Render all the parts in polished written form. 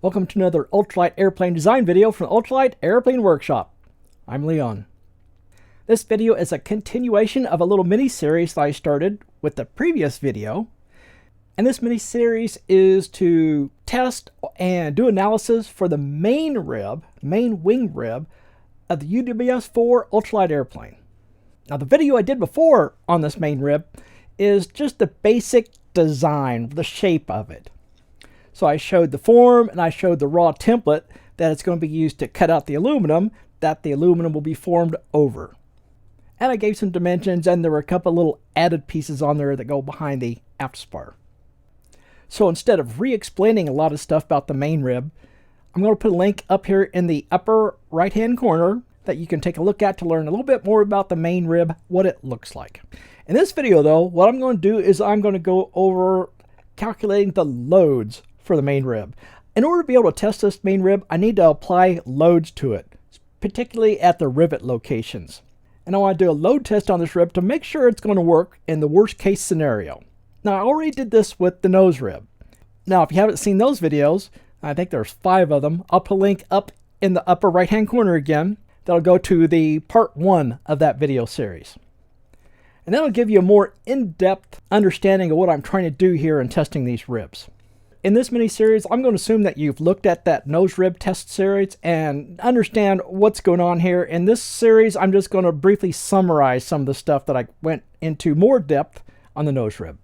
Welcome to another Ultralight Airplane design video from the Ultralight Airplane Workshop. I'm Leon. This video is a continuation of a little mini-series that I started with the previous video. And this mini-series is to test and do analysis for the main wing rib of the UWS-4 Ultralight airplane. Now the video I did before on this main rib is just the basic design, the shape of it. So I showed the form and I showed the raw template that it's going to be used to cut out the aluminum that the aluminum will be formed over. And I gave some dimensions, and there were a couple little added pieces on there that go behind the aft spar. So instead of re-explaining a lot of stuff about the main rib, I'm going to put a link up here in the upper right hand corner that you can take a look at to learn a little bit more about the main rib, what it looks like. In this video though, what I'm going to do is I'm going to go over calculating the loads for the main rib. In order to be able to test this main rib, I need to apply loads to it, particularly at the rivet locations. And I want to do a load test on this rib to make sure it's going to work in the worst case scenario. Now I already did this with the nose rib. Now if you haven't seen those videos, I think there's 5 of them, I'll put a link up in the upper right hand corner again. That'll go to the part 1 of that video series. And that'll give you a more in-depth understanding of what I'm trying to do here in testing these ribs. In this mini-series, I'm going to assume that you've looked at that nose rib test series and understand what's going on here. In this series, I'm just going to briefly summarize some of the stuff that I went into more depth on the nose rib.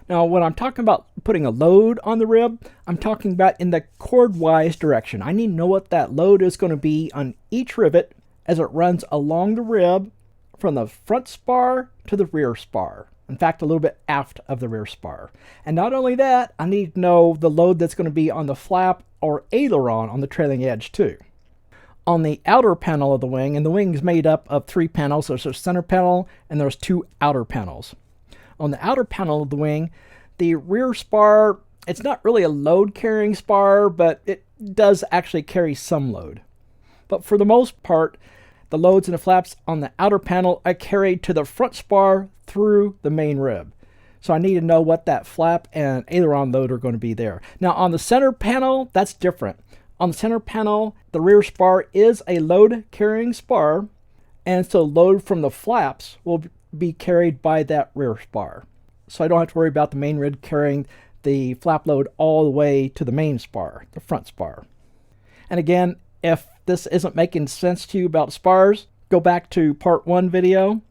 Now, when I'm talking about putting a load on the rib, I'm talking about in the chord-wise direction. I need to know what that load is going to be on each rivet as it runs along the rib from the front spar to the rear spar. In fact, a little bit aft of the rear spar. And not only that, I need to know the load that's going to be on the flap or aileron on the trailing edge too. On the outer panel of the wing, and the wing is made up of 3 panels. There's a center panel and there's 2 outer panels. On the outer panel of the wing, the rear spar, it's not really a load carrying spar, but it does actually carry some load. But for the most part, the loads and the flaps on the outer panel are carried to the front spar through the main rib. So I need to know what that flap and aileron load are going to be there. Now on the center panel, that's different. On the center panel, the rear spar is a load carrying spar, and so load from the flaps will be carried by that rear spar. So I don't have to worry about the main rib carrying the flap load all the way to the main spar, the front spar. And again, if this isn't making sense to you about spars, go back to part 1 video,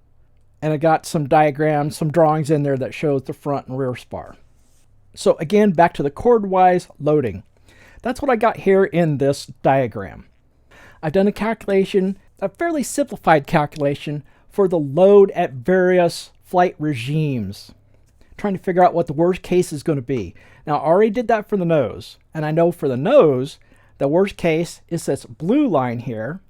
and I got some diagrams, some drawings in there that shows the front and rear spar. So again, back to the chord-wise loading. That's what I got here in this diagram. I've done a calculation, a fairly simplified calculation, for the load at various flight regimes, trying to figure out what the worst case is going to be. Now I already did that for the nose, and I know for the nose, the worst case is this blue line here.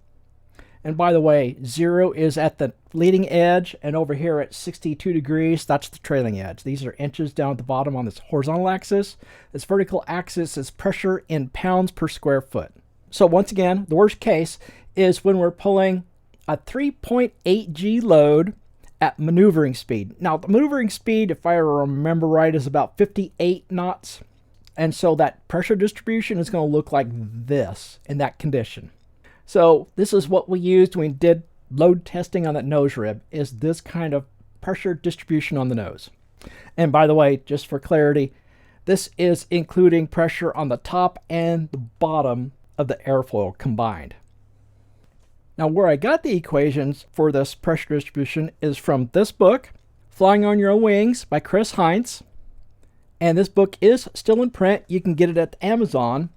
And by the way, 0 is at the leading edge, and over here at 62 degrees, that's the trailing edge. These are inches down at the bottom on this horizontal axis. This vertical axis is pressure in pounds per square foot. So once again, the worst case is when we're pulling a 3.8 G load at maneuvering speed. Now the maneuvering speed, if I remember right, is about 58 knots. And so that pressure distribution is going to look like this in that condition. So this is what we used when we did load testing on that nose rib, is this kind of pressure distribution on the nose. And by the way, just for clarity, this is including pressure on the top and the bottom of the airfoil combined. Now where I got the equations for this pressure distribution is from this book, Flying on Your Own Wings by Chris Heinz. And this book is still in print. You can get it at Amazon.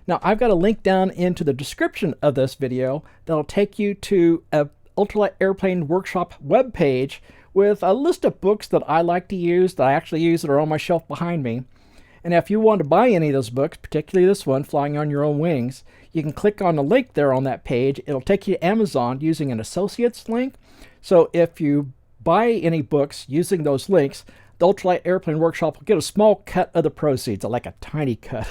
Now I've got a link down into the description of this video that'll take you to a Ultralight Airplane Workshop webpage with a list of books that I like to use, that I actually use, that are on my shelf behind me. And if you want to buy any of those books, particularly this one, Flying on Your Own Wings, you can click on the link there on that page. It'll take you to Amazon using an associates link. So if you buy any books using those links, the Ultralight Airplane Workshop will get a small cut of the proceeds, like a tiny cut,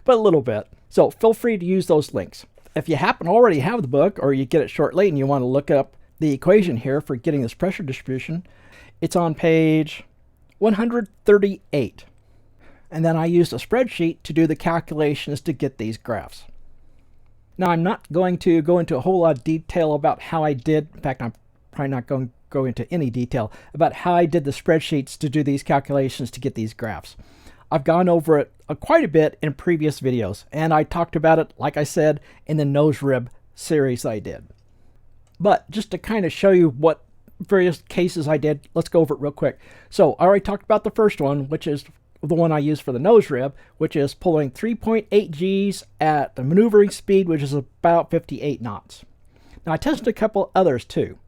but a little bit. So feel free to use those links. If you happen to already have the book, or you get it shortly and you want to look up the equation here for getting this pressure distribution, it's on page 138. And then I used a spreadsheet to do the calculations to get these graphs. Now, I'm not going to go into a whole lot of detail about how I did. In fact, I'm probably not going to go into any detail about how I did the spreadsheets to do these calculations to get these graphs. I've gone over it quite a bit in previous videos, and I talked about it, like I said, in the nose rib series I did. But just to kind of show you what various cases I did, let's go over it real quick. So I already talked about the first one, which is the one I used for the nose rib, which is pulling 3.8 Gs at the maneuvering speed, which is about 58 knots. Now I tested a couple others too.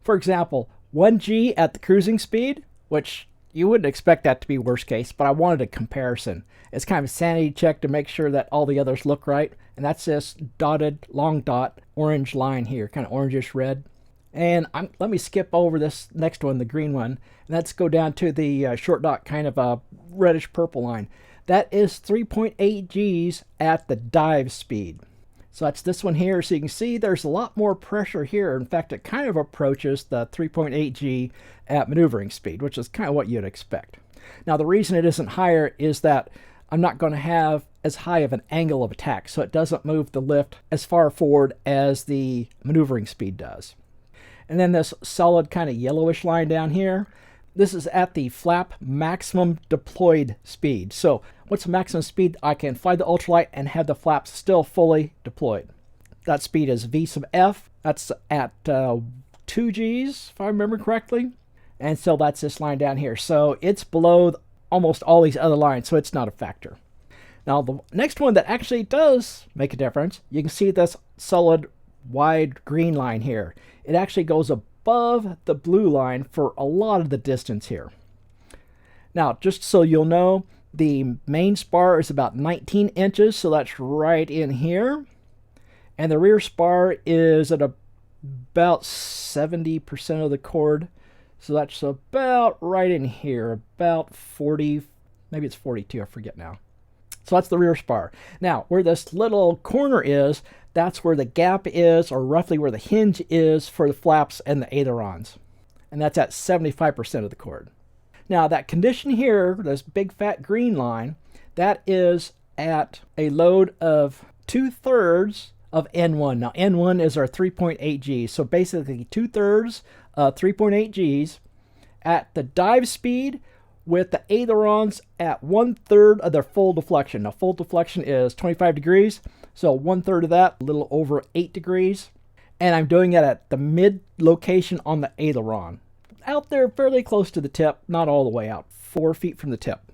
For example, 1 G at the cruising speed, which you wouldn't expect that to be worst case, but I wanted a comparison. It's kind of a sanity check to make sure that all the others look right. And that's this dotted, long dot, orange line here, kind of orangish red. And let me skip over this next one, the green one. And let's go down to the short dot, kind of a reddish purple line. That is 3.8 Gs at the dive speed. So that's this one here. So you can see there's a lot more pressure here. In fact, it kind of approaches the 3.8 G at maneuvering speed, which is kind of what you'd expect. Now, the reason it isn't higher is that I'm not going to have as high of an angle of attack, so it doesn't move the lift as far forward as the maneuvering speed does. And then this solid kind of yellowish line down here, this is at the flap maximum deployed speed. So what's the maximum speed I can fly the ultralight and have the flaps still fully deployed? That speed is V sub F. That's at 2 Gs, if I remember correctly. And so that's this line down here. So it's below almost all these other lines, so it's not a factor. Now the next one that actually does make a difference, you can see this solid wide green line here. It actually goes above the blue line for a lot of the distance here. Now, just so you'll know, the main spar is about 19 inches, so that's right in here. And the rear spar is at about 70% of the chord. So that's about right in here, about 40, maybe it's 42, I forget now. So that's the rear spar. Now, where this little corner is, that's where the gap is, or roughly where the hinge is for the flaps and the ailerons. And that's at 75% of the chord. Now, that condition here, this big fat green line, that is at a load of 2/3 of N1. Now, N1 is our 3.8 Gs. So basically 2/3 of 3.8 Gs at the dive speed with the ailerons at 1/3 of their full deflection. Now, full deflection is 25 degrees. So 1/3 of that, a little over 8 degrees. And I'm doing it at the mid location on the aileron. Out there fairly close to the tip, not all the way out, 4 feet from the tip.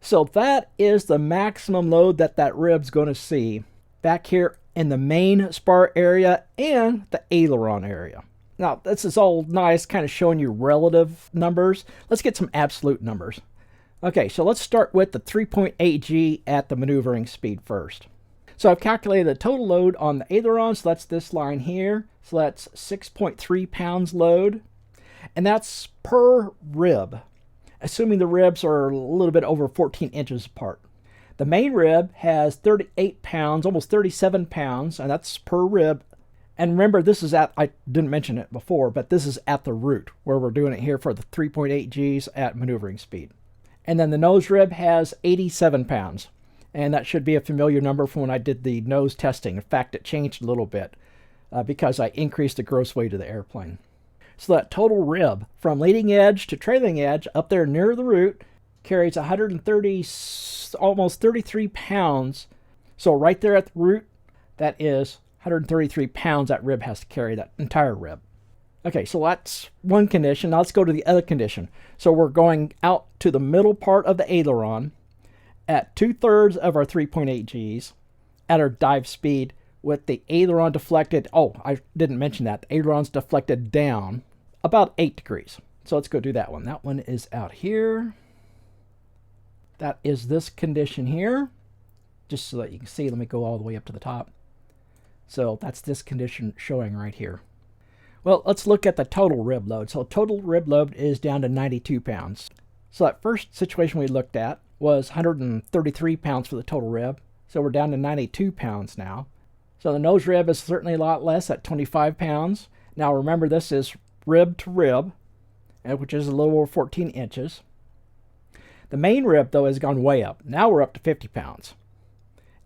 So that is the maximum load that that rib's going to see back here in the main spar area and the aileron area. Now, this is all nice, kind of showing you relative numbers. Let's get some absolute numbers. Okay, so let's start with the 3.8 G at the maneuvering speed first. So I've calculated the total load on the aileron, so that's this line here. So that's 6.3 pounds load. And that's per rib, assuming the ribs are a little bit over 14 inches apart. The main rib has 38 pounds, almost 37 pounds, and that's per rib. And remember, this is at, I didn't mention it before, but this is at the root, where we're doing it here for the 3.8 Gs at maneuvering speed. And then the nose rib has 87 pounds. And that should be a familiar number from when I did the nose testing. In fact, it changed a little bit because I increased the gross weight of the airplane. So that total rib from leading edge to trailing edge up there near the root carries 130, almost 33 pounds. So right there at the root, that is 133 pounds that rib has to carry, that entire rib. Okay, so that's one condition. Now let's go to the other condition. So we're going out to the middle part of the aileron at 2/3 of our 3.8 Gs at our dive speed with the aileron deflected. Oh, I didn't mention that. The aileron's deflected down about 8 degrees. So let's go do that one. That one is out here. That is this condition here. Just so that you can see, let me go all the way up to the top. So that's this condition showing right here. Well, let's look at the total rib load. So total rib load is down to 92 pounds. So that first situation we looked at was 133 pounds for the total rib. So we're down to 92 pounds now. So the nose rib is certainly a lot less at 25 pounds. Now remember, this is rib to rib, which is a little over 14 inches. The main rib, though, has gone way up. Now we're up to 50 pounds.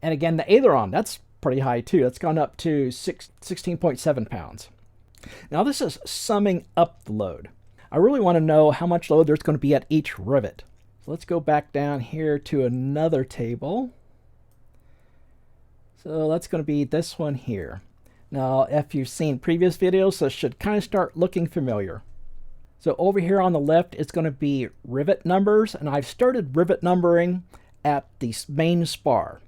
And again, the aileron, that's pretty high too. That's gone up to 16.7 pounds. Now this is summing up the load. I really want to know how much load there's going to be at each rivet. So let's go back down here to another table. So that's going to be this one here. Now, if you've seen previous videos, this should kind of start looking familiar. So over here on the left, it's going to be rivet numbers, and I've started rivet numbering at the main spar.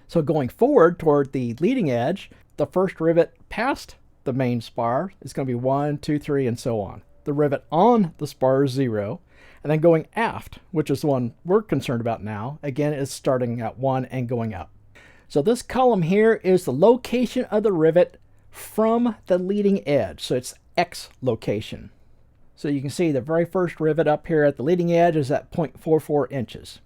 So going forward toward the leading edge, the first rivet past the main spar is going to be 1, 2, 3, and so on. The rivet on the spar is 0, and then going aft, which is the one we're concerned about now, again is starting at 1 and going up. So this column here is the location of the rivet from the leading edge. So it's X location. So you can see the very first rivet up here at the leading edge is at 0.44 inches.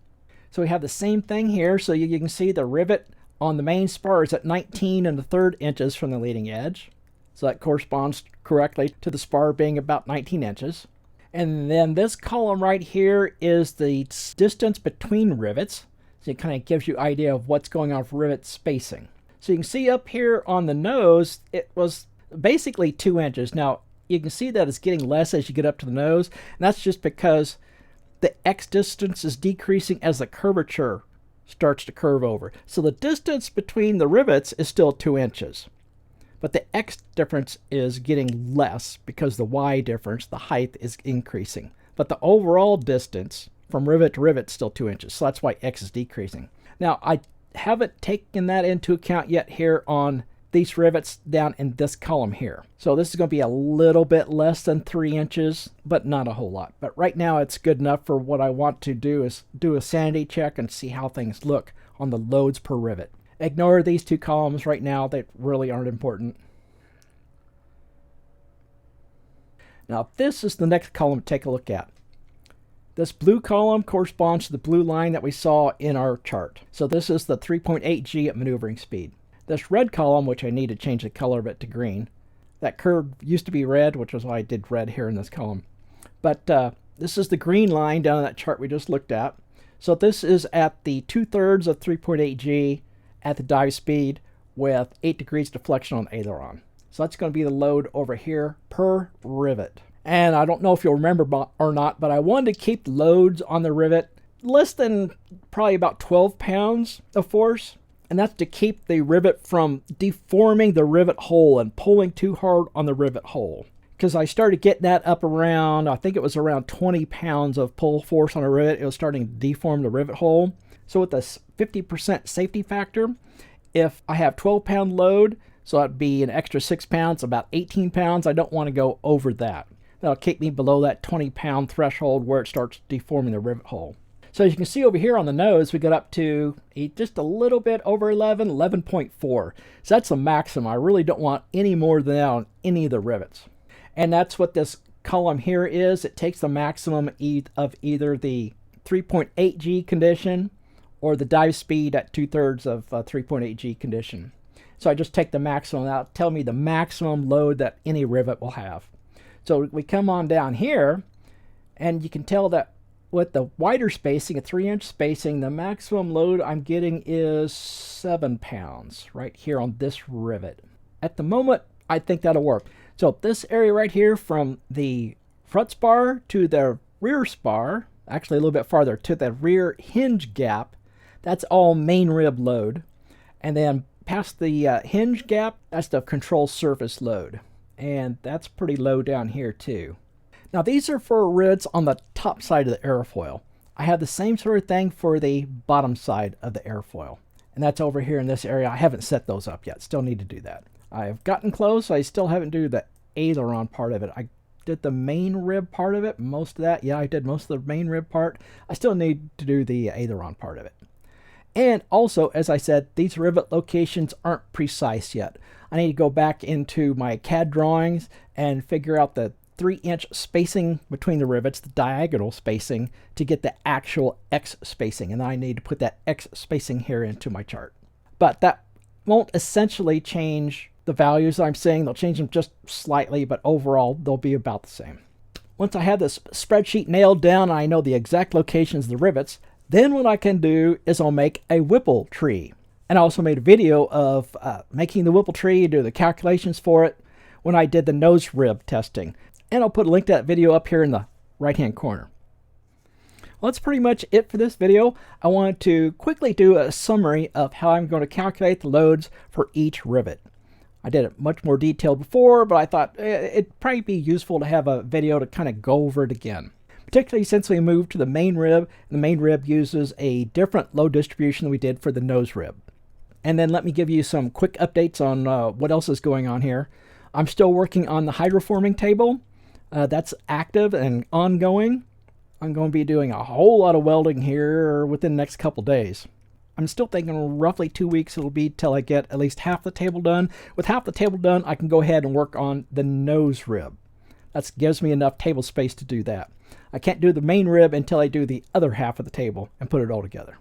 So we have the same thing here. So you can see the rivet on the main spar is at 19 1/3 inches from the leading edge. So that corresponds correctly to the spar being about 19 inches. And then this column right here is the distance between rivets. So it kind of gives you an idea of what's going on with rivet spacing. So you can see up here on the nose, it was basically 2 inches. Now, you can see that it's getting less as you get up to the nose. And that's just because the X distance is decreasing as the curvature starts to curve over. So the distance between the rivets is still 2 inches. But the X difference is getting less because the Y difference, the height, is increasing. But the overall distance from rivet to rivet is still 2 inches. So that's why X is decreasing. Now, I haven't taken that into account yet here on these rivets down in this column here. So this is going to be a little bit less than 3 inches, but not a whole lot. But right now it's good enough for what I want to do is do a sanity check and see how things look on the loads per rivet. Ignore these two columns right now. They really aren't important. Now this is the next column to take a look at. This blue column corresponds to the blue line that we saw in our chart. So this is the 3.8 G at maneuvering speed. This red column, which I need to change the color of it to green. That curve used to be red, which is why I did red here in this column. But this is the green line down in that chart we just looked at. So this is at the 2/3 of 3.8 G at the dive speed with 8 degrees deflection on the aileron. So that's going to be the load over here per rivet. And I don't know if you'll remember or not, but I wanted to keep loads on the rivet less than probably about 12 pounds of force. And that's to keep the rivet from deforming the rivet hole and pulling too hard on the rivet hole. Because I started getting that up around, I think it was around 20 pounds of pull force on a rivet. It was starting to deform the rivet hole. So with this 50% safety factor, if I have 12-pound load, so that'd be an extra 6 pounds, about 18 pounds, I don't want to go over that. That'll keep me below that 20-pound threshold where it starts deforming the rivet hole. So as you can see over here on the nose, we got up to just a little bit over 11.4. So that's the maximum. I really don't want any more than that on any of the rivets. And that's what this column here is. It takes the maximum of either the 3.8 G condition or the dive speed at 2/3 of 3.8 G condition. So I just take the maximum. That'll tell me the maximum load that any rivet will have. So we come on down here, and you can tell that with the wider spacing, a 3-inch spacing, the maximum load I'm getting is 7 pounds right here on this rivet. At the moment, I think that'll work. So this area right here from the front spar to the rear spar, actually a little bit farther to the rear hinge gap, that's all main rib load. And then past the hinge gap, that's the control surface load. And that's pretty low down here too. Now these are for rivets on the top side of the airfoil. I have the same sort of thing for the bottom side of the airfoil. And that's over here in this area. I haven't set those up yet. Still need to do that. I've gotten close. I still haven't done the aileron part of it. I did the main rib part of it. Most of that. Yeah, I did most of the main rib part. I still need to do the aileron part of it. And also, as I said, these rivet locations aren't precise yet. I need to go back into my CAD drawings and figure out the 3-inch spacing between the rivets, the diagonal spacing, to get the actual X spacing. And I need to put that X spacing here into my chart. But that won't essentially change the values I'm seeing. They'll change them just slightly, but overall, they'll be about the same. Once I have this spreadsheet nailed down and I know the exact locations of the rivets, then what I can do is I'll make a Whipple tree. And I also made a video of making the Whipple tree, do the calculations for it when I did the nose rib testing. And I'll put a link to that video up here in the right-hand corner. Well, that's pretty much it for this video. I wanted to quickly do a summary of how I'm going to calculate the loads for each rivet. I did it much more detailed before, but I thought it'd probably be useful to have a video to kind of go over it again. Particularly since we moved to the main rib. The main rib uses a different load distribution than we did for the nose rib. And then let me give you some quick updates on what else is going on here. I'm still working on the hydroforming table. That's active and ongoing. I'm going to be doing a whole lot of welding here within the next couple days. I'm still thinking roughly 2 weeks it'll be till I get at least half the table done. With half the table done, I can go ahead and work on the nose rib. That gives me enough table space to do that. I can't do the main rib until I do the other half of the table and put it all together.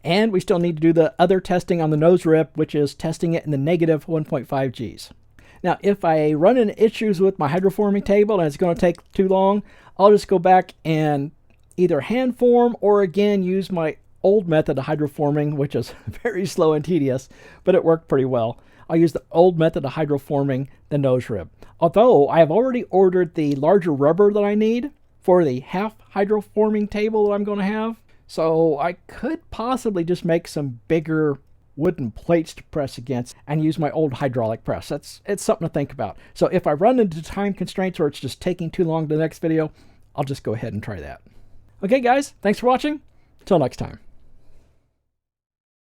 And we still need to do the other testing on the nose rib, which is testing it in the negative 1.5 Gs. Now, if I run into issues with my hydroforming table and it's going to take too long, I'll just go back and either hand form or again use my old method of hydroforming, which is very slow and tedious, but it worked pretty well. I'll use the old method of hydroforming the nose rib. Although I have already ordered the larger rubber that I need for the half hydroforming table that I'm going to have. So I could possibly just make some bigger wooden plates to press against and use my old hydraulic press. It's something to think about. So if I run into time constraints or it's just taking too long to the next video, I'll just go ahead and try that. Okay guys, thanks for watching. Until next time.